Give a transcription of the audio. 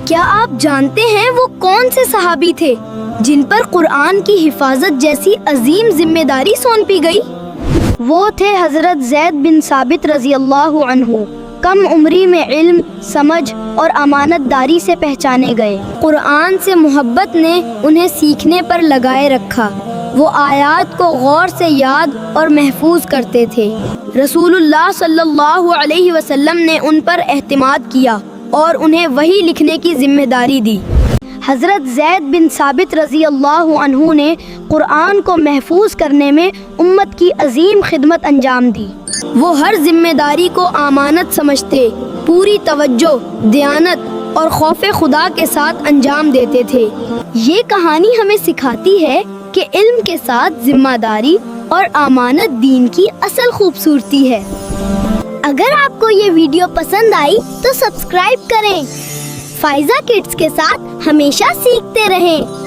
کیا آپ جانتے ہیں وہ کون سے صحابی تھے جن پر قرآن کی حفاظت جیسی عظیم ذمہ داری سونپی گئی؟ وہ تھے حضرت زید بن ثابت رضی اللہ عنہ۔ کم عمری میں علم، سمجھ اور امانت داری سے پہچانے گئے۔ قرآن سے محبت نے انہیں سیکھنے پر لگائے رکھا۔ وہ آیات کو غور سے یاد اور محفوظ کرتے تھے۔ رسول اللہ صلی اللہ علیہ وسلم نے ان پر اعتماد کیا اور انہیں وحی لکھنے کی ذمہ داری دی۔ حضرت زید بن ثابت رضی اللہ عنہ نے قرآن کو محفوظ کرنے میں امت کی عظیم خدمت انجام دی۔ وہ ہر ذمہ داری کو امانت سمجھتے، پوری توجہ، دیانت اور خوف خدا کے ساتھ انجام دیتے تھے۔ یہ کہانی ہمیں سکھاتی ہے کہ علم کے ساتھ ذمہ داری اور امانت دین کی اصل خوبصورتی ہے۔ اگر آپ کو یہ ویڈیو پسند آئی تو سبسکرائب کریں۔ فائزہ کڈس کے ساتھ ہمیشہ سیکھتے رہیں۔